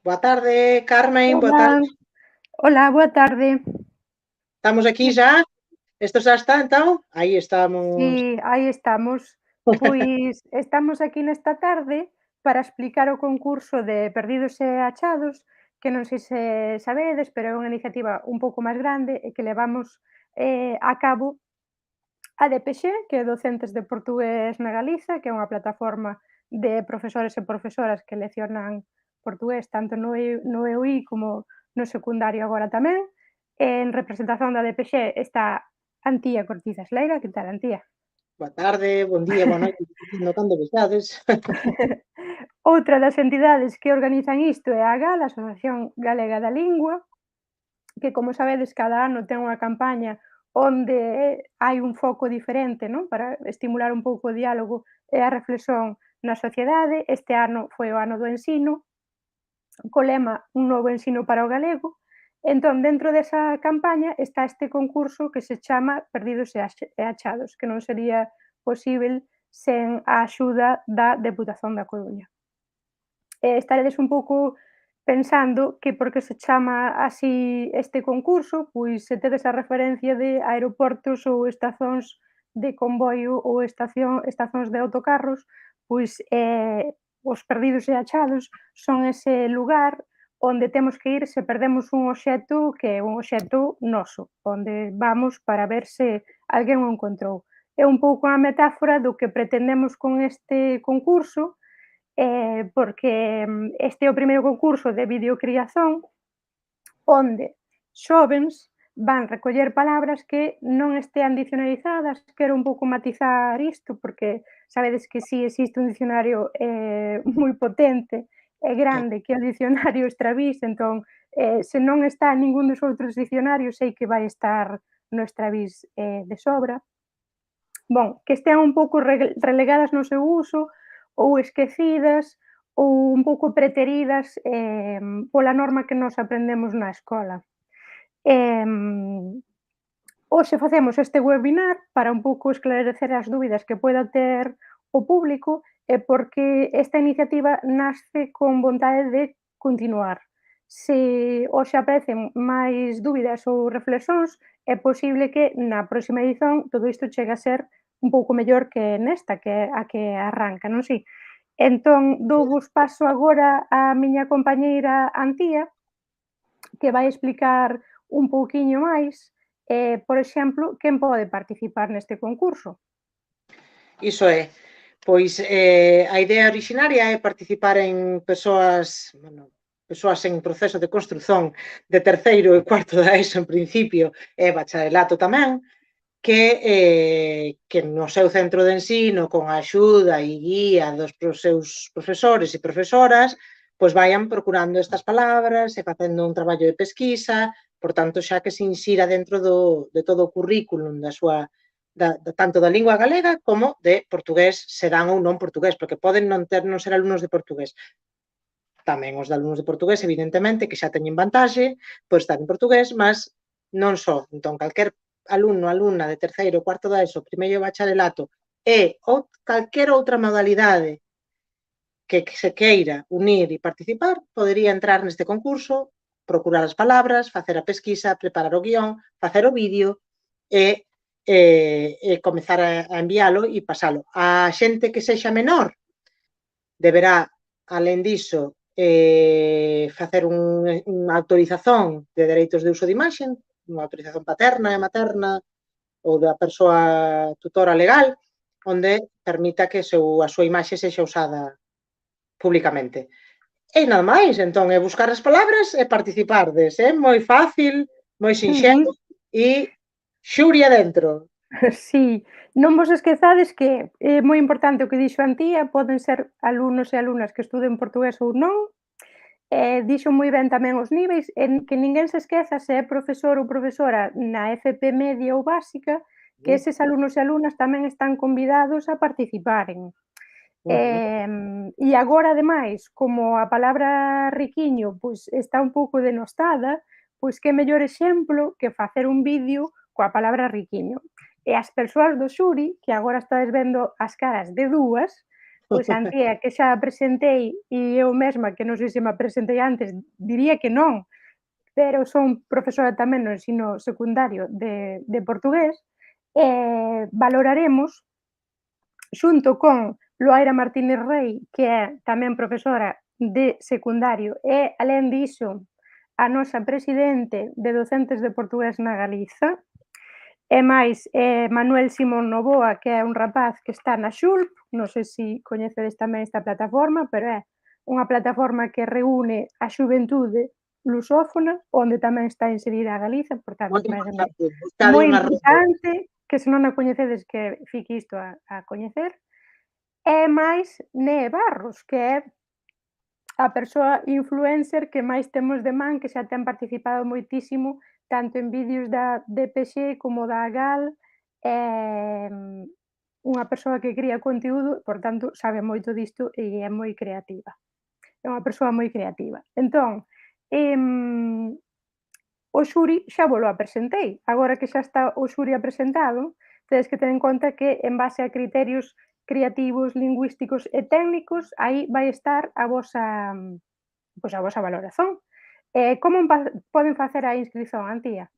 Boa tarde, Carmen, boa Hola, tarde. hola, boa tarde. Estamos aquí xa? Isto xa está, entón? Aí estamos. Sí, aí estamos. Pois estamos aquí nesta tarde para explicar o concurso de Perdidos e Achados, que non sei se sabedes, pero é unha iniciativa un pouco máis grande e que levamos a cabo a DPX, que é Docentes de Portugués na Galiza, que é unha plataforma de profesores e profesoras que leccionan portugués tanto no EUI como no secundario agora tamén. En representación da DPX está Antía Cortizas Leira. Que tal, Antía? Boa tarde, bon día, boa noite, dependendo cando vexades. Outra das entidades que organizan isto é a GAL, a Asociación Galega da Lingua, que, como sabedes, cada ano ten unha campaña onde hai un foco diferente, non, para estimular un pouco o diálogo e a reflexión na sociedade. Este ano foi o ano do ensino, co lema "Un novo ensino para o galego". Entón, dentro desa campaña está este concurso que se chama Perdidos e Achados, que non sería posíbel sen a axuda da Deputación da Coruña. Estaredes un pouco pensando que por que se chama así este concurso, pois se tedes a referencia de aeroportos ou estacións de convoio ou estacións de autocarros, pois os Perdidos e Achados son ese lugar onde temos que ir se perdemos un obxecto que é un obxecto noso, onde vamos para ver se alguén o encontrou. É un pouco a metáfora do que pretendemos con este concurso, porque este é o primeiro concurso de videocriación onde xóvens van recoller palabras que non estean dicionarizadas. Quero un pouco matizar isto, porque sabedes que si existe un dicionario moi potente e Claro. grande, que é o dicionario Extravís. Entón, se non está en ningún dos outros dicionarios, sei que vai estar no Extravís de sobra. Bon, que estean un pouco relegadas no seu uso ou esquecidas ou un pouco preteridas pola norma que nós aprendemos na escola. Hoxe facemos este webinar para un pouco esclarecer as dúbidas que poida ter o público e porque esta iniciativa nasce con vontade de continuar. Se hoxe aparecen máis dúbidas ou reflexións, é posible que na próxima edición todo isto chegue a ser un pouco mellor que nesta, que é a que arranca, non si? Entón, douvos paso agora á miña compañeira Antía, que vai explicar un pouquiño máis, por exemplo, quen pode participar neste concurso. Iso é. Pois a idea originaria é participar en persoas en proceso de construción de terceiro e cuarto da ESO en principio e bacharelato tamén, que no seu centro de ensino, con a axuda e guía dos seus profesores e profesoras, pois vayan procurando estas palabras e facendo un traballo de pesquisa, por tanto, xa que se insira dentro de todo o currículum da súa tanto da lingua galega como de portugués, serán ou non portugués, porque poden non ser alumnos de portugués. Tamén os de alumnos de portugués, evidentemente, que xa teñen vantaxe por estar en portugués, mas non só. Entón, calquer alumno, alumna de terceiro, cuarto da ESO, primeiro bacharelato ou calquer outra modalidade que se queira unir e participar, podería entrar neste concurso, procurar as palabras, facer a pesquisa, preparar o guión, facer o vídeo e comezar a enviálo e pasalo. A xente que sexa menor deberá, alén diso, facer unha autorización de dereitos de uso de imaxe, unha autorización paterna e materna ou da persoa tutora legal, onde permita que a súa imaxe sexa usada públicamente. E nada máis, entón, é buscar as palabras e participardes. É moi fácil, moi sinxelo e xuria dentro. Sí, non vos esquezades que é moi importante o que dixo Antía, poden ser alumnos e alumnas que estuden portugués ou non. Dixo moi ben tamén os niveis, en que ninguén se esqueza se é profesor ou profesora na FP media ou básica, que eses alumnos e alumnas tamén están convidados a participaren. E agora, ademais, como a palabra riquiño, pois, está un pouco denostada, pois que mellor exemplo que facer un vídeo coa palabra riquiño. E as persoas do xuri, que agora estades vendo as caras de dúas, Pois Antía, que xa a presentei e eu mesma, que non sei se me presentei antes, diría que non, pero son profesora tamén no ensino secundario de portugués, valoraremos xunto con Loaira Martínez Rei, que é tamén profesora de secundario e, alén diso, a nosa presidente de docentes de portugués na Galiza, e máis Manuel Simón Novoa, que é un rapaz que está na Xulp, non sei se coñecedes tamén esta plataforma, pero é unha plataforma que reúne a xuventude lusófona, onde tamén está inserida a Galiza, por tanto, Moi paréceme importante, buscade moi unha rede. importante que se non a coñecedes que fique isto a coñecer. E máis Né Barros, que é a persoa influencer que máis temos de man, que xa ten participado moitísimo tanto en vídeos da DPX como da GAL, unha persoa que cría conteúdo, por tanto, sabe moito disto e é moi creativa. É unha persoa moi creativa. Entón, o xuri xa volo apresentei. Agora que xa está o xuri apresentado, tedes que ter en conta que en base a criterios creativos, lingüísticos e técnicos, aí vai estar a vosa, pois a vosa valoración. Como poden facer a inscrición, Antía?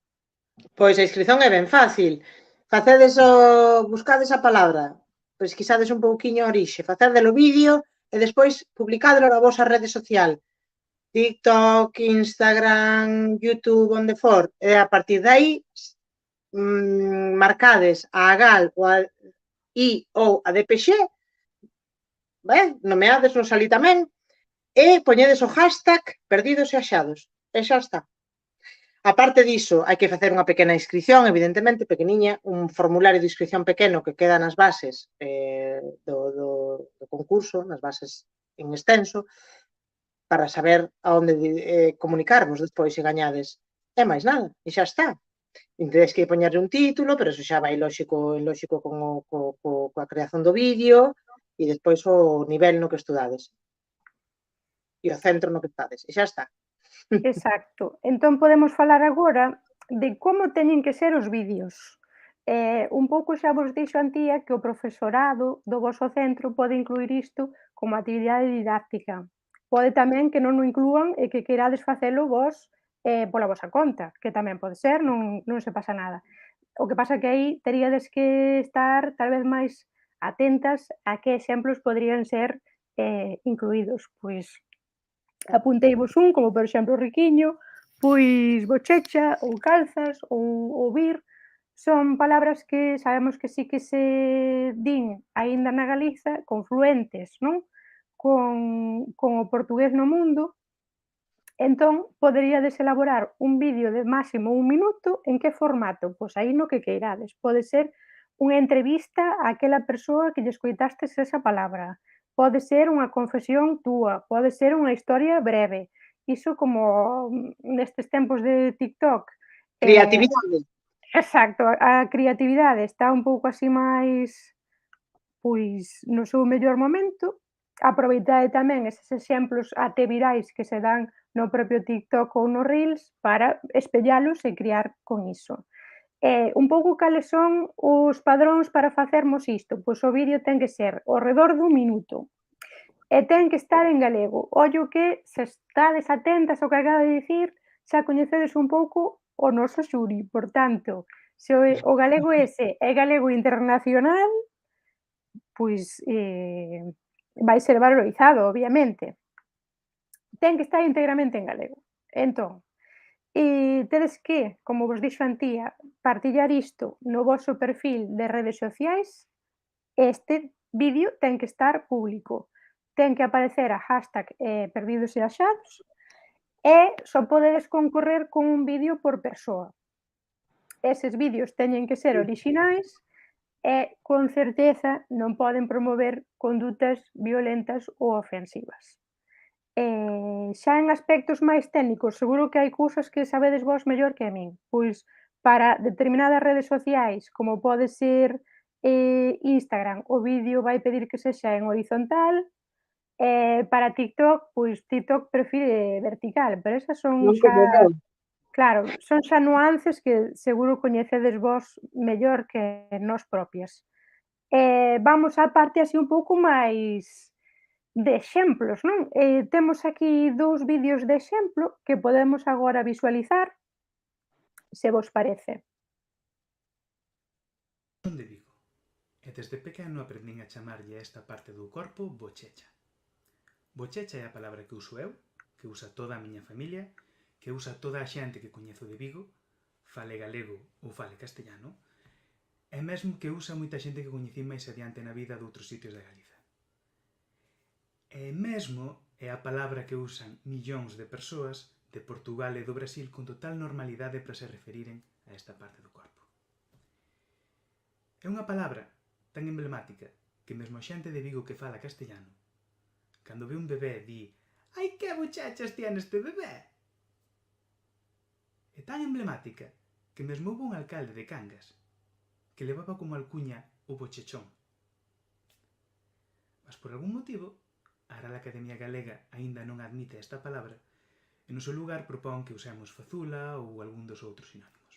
Pois a inscrición é ben fácil. Facedes buscades a palabra, pesquisades un pouquiño a orixe, facedelo vídeo e despois publicádelo na vosa rede social. TikTok, Instagram, YouTube, onde for. E a partir de aí marcades a GAL ou a DPX, nomeades nos alí tamén, e poñedes o hashtag perdidos e achados. E xa está. A parte diso, hai que facer unha pequena inscripción, evidentemente, pequeniña, un formulario de inscripción pequeno que queda nas bases do concurso, nas bases en extenso, para saber a onde comunicarvos despois se gañades. E máis nada, e xa está. E tedes que poñerle un título, pero eso xa vai lóxico coa creación do vídeo e despois o nivel no que estudades. E o centro no que estades. E xa está. Exacto. Entón podemos falar agora de como teñen que ser os vídeos. Un pouco xa vos dixo Antía que o profesorado do voso centro pode incluir isto como actividade didáctica. Pode tamén que non o inclúan e que queirades facelo vos pola vosa conta, que tamén pode ser, non se pasa nada. O que pasa que aí teríades que estar tal vez máis atentas a que exemplos poderían ser incluídos. Pois apunteivos un, como por exemplo riquiño, pois bochecha ou calzas ou vir, son palabras que sabemos que sí que se din aínda na Galiza, confluentes, non? Con o portugués no mundo. Entón, poderíades elaborar un vídeo de máximo 1 minuto, en que formato? Pois aí no que queirades. Pode ser unha entrevista a aquela persoa que lle escoitastes esa palabra, pode ser unha confesión túa, pode ser unha historia breve. Iso como nestes tempos de TikTok. Creatividade. Exacto, a creatividade está un pouco así máis, pois, no seu mellor momento. Aproveitade tamén eses exemplos até virais que se dan no propio TikTok ou no Reels para espellalos e criar con iso. Un pouco cales son os padróns para facermos isto? Pois o vídeo ten que ser ao redor dun minuto e ten que estar en galego. Ollo que, se estades atentas ao que acabo de dicir, xa coñecedes un pouco o noso xuri. Por tanto, se o galego ese é galego internacional, pois vai ser valorizado, obviamente. Ten que estar integramente en galego. Entón, tedes que, como vos dixo Antía, partillar isto no voso perfil de redes sociais. Este vídeo ten que estar público. Ten que aparecer a hashtag perdidos e achados e só podedes concorrer con un vídeo por persoa. Eses vídeos teñen que ser orixinais e, con certeza, non poden promover condutas violentas ou ofensivas. Xa en aspectos máis técnicos, seguro que hai cousas que sabedes vos mellor que a min. Pois, para determinadas redes sociais, como pode ser Instagram, o vídeo vai pedir que sexa en horizontal. Para TikTok, pois TikTok prefire vertical, pero esas son Non como xa, eu. claro, son xa nuances que seguro coñecedes vos mellor que nós propias. Vamos á parte así un pouco máis de exemplos, non? Temos aquí dous vídeos de exemplo que podemos agora visualizar, se vos parece. Son de Vigo, e desde pequeno aprendín a chamarlle a esta parte do corpo bochecha. Bochecha é a palabra que uso eu, que usa toda a miña familia, que usa toda a xente que coñezo de Vigo, fale galego ou fale castellano, e mesmo que usa moita xente que coñecín máis adiante na vida de outros sitios de Galiza. E mesmo é a palabra que usan millóns de persoas de Portugal e do Brasil con total normalidade para se referiren a esta parte do corpo. É unha palabra tan emblemática que mesmo a xente de Vigo que fala castellano, cando ve un bebé di «Ai, que bochechas tiene este bebé!» É tan emblemática que mesmo houve un alcalde de Cangas que levaba como alcuña o bochechón. Mas por algún motivo, a Real Academia Galega aínda non admite esta palabra e no seu lugar propón que usemos fazula ou algún dos outros sinónimos.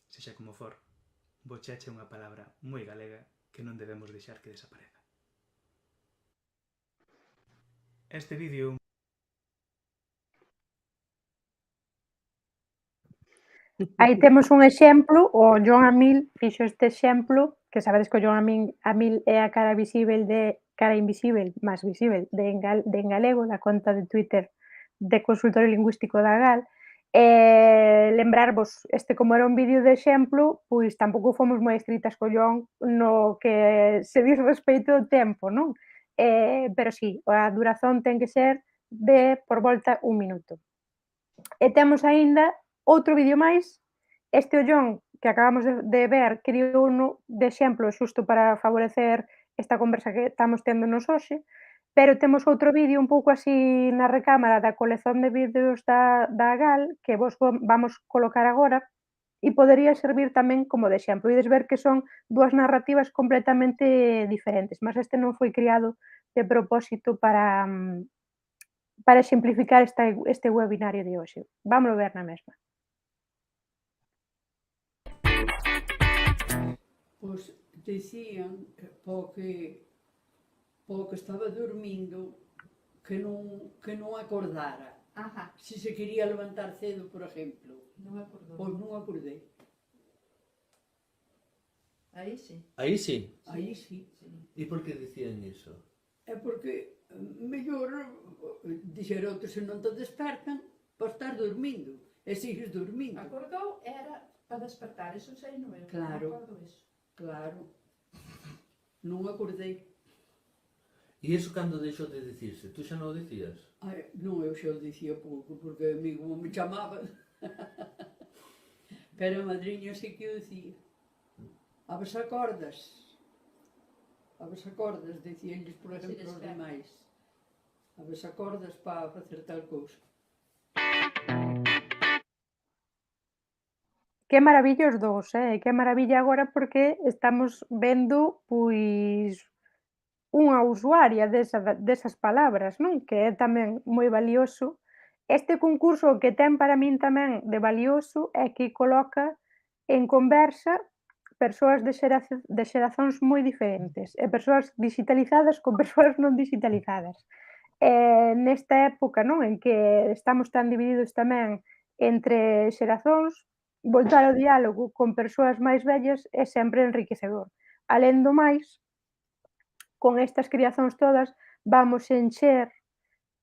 Sexa como for, bochecha é unha palabra moi galega que non debemos deixar que desapareza. Este vídeo Aí temos un exemplo, o Joan Amil fixo este exemplo, que sabedes que o Joan Amil é a cara visíbel de cara invisíbel, máis visíbel de En Galego, da conta de Twitter de Consultorio Lingüístico da GAL. Lembrarvos, este como era un vídeo de exemplo, pois tampouco fomos moi estritas co Joan no que se diz respeito ao tempo, non? Pero sí, a durazón ten que ser de por volta 1 minuto. E temos aínda outro vídeo máis, este ollón que acabamos de ver criou uno de exemplo xusto para favorecer esta conversa que estamos tendo nos hoxe, pero temos outro vídeo un pouco así na recámara da colección de vídeos da GAL que vos vamos colocar agora e podería servir tamén como de exemplo. Ides ver que son dúas narrativas completamente diferentes, mas este non foi criado de propósito para exemplificar este webinario de hoxe. Vámolo ver na mesma. Pois dicían porque estaba dormindo que non acordara. Ajá, Se se quería levantar cedo, por exemplo. non acordou. Pois non acordei. Aí sí. Aí sí. Aí sí. E por que dicían iso? É porque mellor dixera outro, se non te despertan, para estar dormindo. E sigues dormindo. Acordou era para despertar, eso sei non eu. Claro. Non acordo iso. Claro. Non acordei. E iso cando deixou de dicirse? Tú xa non o dicías? Ai, non, eu xa o dicía pouco, porque a mí como me chamaba. Pero a madriña sí que o dicía. A vos acordas? A vos acordas, dicíanlles, por exemplo, os demais. A vos acordas para facer tal cousa. Que maravilla os dous, que maravilla agora porque estamos vendo, pois, unha usuaria desas palabras, non? Que é tamén moi valioso. Este concurso que ten para min tamén de valioso é que coloca en conversa persoas de xerazóns moi diferentes e persoas digitalizadas con persoas non digitalizadas. Nesta época, non? En que estamos tan divididos tamén entre xerazóns, voltar ao diálogo con persoas máis vellas é sempre enriquecedor. Alén do máis, con estas criazóns todas, vamos encher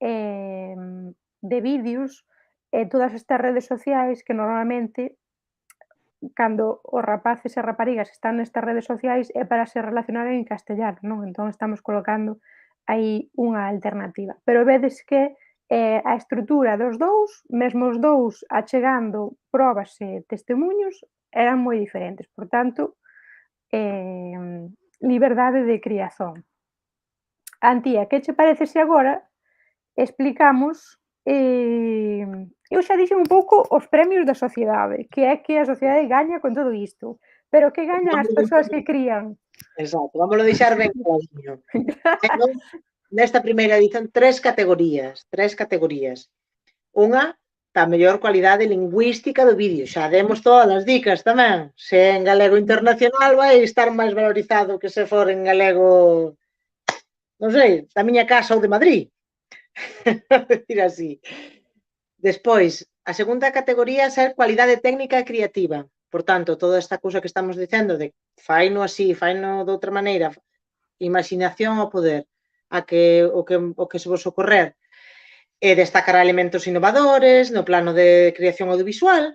de vídeos todas estas redes sociais que normalmente, cando os rapaces e raparigas están nestas redes sociais, é para se relacionar en castellano, non? Entón estamos colocando aí unha alternativa. Pero vedes que a estrutura dos dous, mesmo os dous achegando probas e testemuños, eran moi diferentes. Por tanto, liberdade de criazón. Antía, que che parece se agora explicamos, eu xa dixen un pouco os premios da sociedade, que é que a sociedade gaña con todo isto, pero que gañan as persoas que crían? Exacto, vámoslo deixar ben clariño. Nesta primeira edición, tres categorías. Unha, da mellor cualidade lingüística do vídeo. Xa demos todas as dicas tamén. Se en galego internacional vai estar máis valorizado que se for en galego non sei, da miña casa ou de Madrid. Decir así. Despois, a segunda categoría é ser cualidade técnica e creativa. Por tanto, toda esta cousa que estamos dicendo de faino así, faino de outra maneira, imaginación ao poder, o que se vos ocorrer, e destacar elementos innovadores no plano de creación audiovisual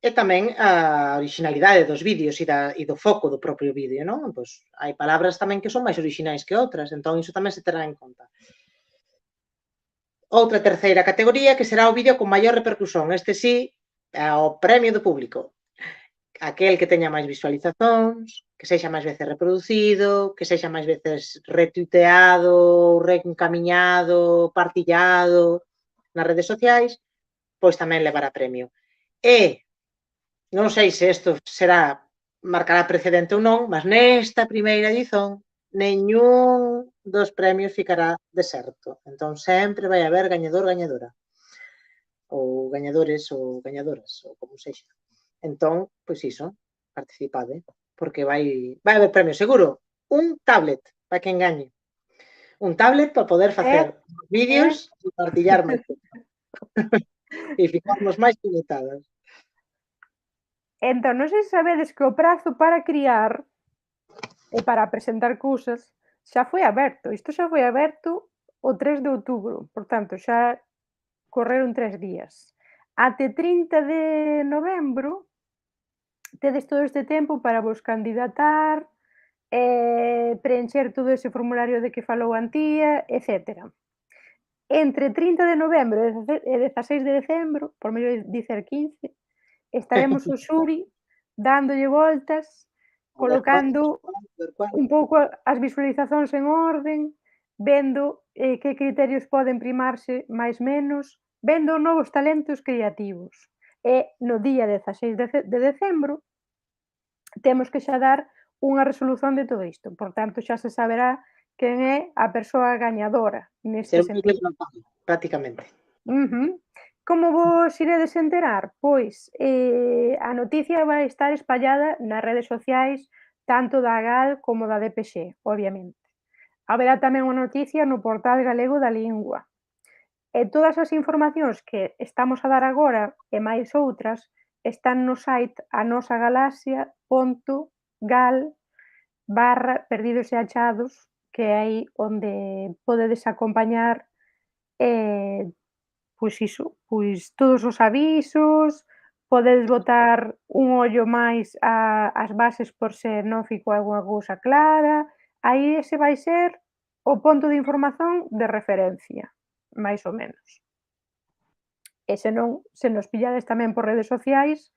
e tamén a originalidade dos vídeos e do foco do propio vídeo, non? Pois hai palabras tamén que son máis orixinais que outras, entón iso tamén se terá en conta. Outra terceira categoría que será o vídeo con maior repercusión. Este sí, o premio do público. Aquel que teña máis visualizacións, que sexa máis veces reproducido, que sexa máis veces retuiteado, reencamiñado, partillado nas redes sociais, pois tamén levará premio. E non sei se isto marcará precedente ou non, mas nesta primeira edición neñún dos premios ficará deserto. Entón sempre vai haber gañador, gañadora. Ou gañadores ou gañadoras, ou como sexa. Entón, pois iso, participade, porque vai haber premio seguro. Un tablet, para quen gañe. Un tablet para poder facer vídeos e partillar máis. E ficarmos máis conectadas. Entón, non sei se sabedes que o prazo para criar e para presentar cousas xa foi aberto. Isto xa foi aberto o 3 de outubro, por tanto, xa correron 3 días. Até 30 de novembro tedes todo este tempo para vos candidatar, preencher todo ese formulario de que falou Antía, etc. Entre 30 de novembro e 16 de decembro, por mellor dicer 15, estaremos o xuri dándolle voltas, colocando un pouco as visualizacións en orden, vendo que criterios poden primarse máis menos, vendo novos talentos creativos. E no día 16 de decembro temos que xa dar unha resolución de todo isto. Por tanto, xa se saberá quen é a persoa gañadora neste sentido. Prácticamente. Como vos iredes enterar? Pois a noticia vai estar espallada nas redes sociais tanto da GAL como da DPX, obviamente. Haberá tamén unha noticia no portal galego da lingua. E todas as informacións que estamos a dar agora e máis outras están no site anosagalaxia.gal/perdidos e achados, que é aí onde podedes acompañar pois iso, pois todos os avisos, podedes botar un ollo máis ás bases por se non ficou algunha cousa clara. Aí ese vai ser o ponto de información de referencia, máis ou menos. E se non, se nos pillades tamén por redes sociais,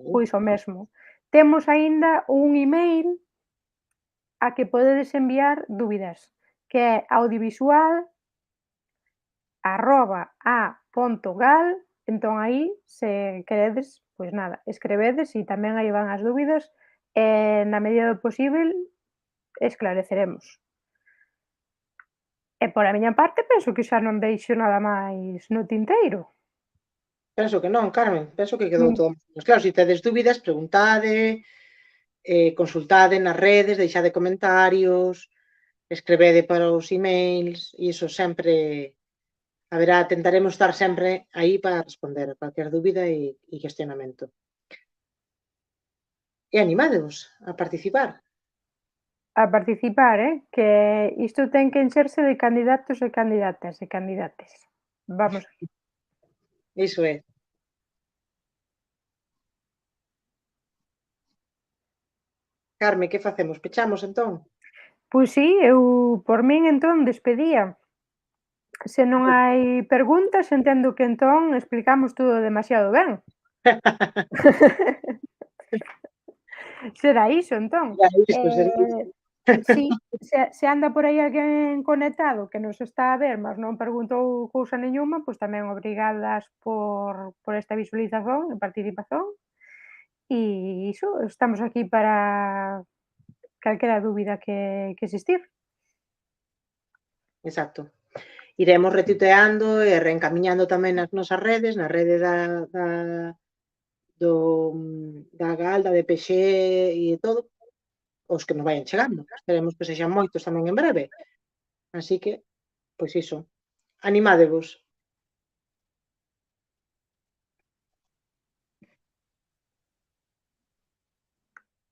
pois o mesmo. Temos aínda un email a que podedes enviar dúbidas, que é audiovisual@a.gal. Entón aí, se queredes, pois nada, escrevedes e tamén aí van as dúbidas e na medida do posible esclareceremos. E por a miña parte penso que xa non deixo nada máis no tinteiro. Penso que non, Carmen, penso que quedou todo máis claro. Se tedes dúbidas, preguntade, consultade nas redes, deixade comentarios, escrevede para os emails, e iso sempre tentaremos estar sempre aí para responder a cualquier dúbida e cuestionamento. E animádevos a participar. A participar, que isto ten que encherse de candidatos e candidatas e candidates. Vamos. Iso é. Carme, que facemos? Pechamos, entón? Pois sí, eu por min entón despedía. Se non hai preguntas, entendo que entón explicamos todo demasiado ben. Será iso, entón. Si anda por aí alguén conectado que nos está a ver, mas non preguntou cousa neñuma, pois tamén obrigadas por esta visualización e participación. E iso, estamos aquí para calquera dúbida que existir. Exacto. Iremos retuiteando e reencamiñando tamén nas nosas redes, na rede da GAL, da DPX e todo, os que nos vayan chegando. Esperemos que sexan moitos tamén en breve, Así que, pois iso, animádevos.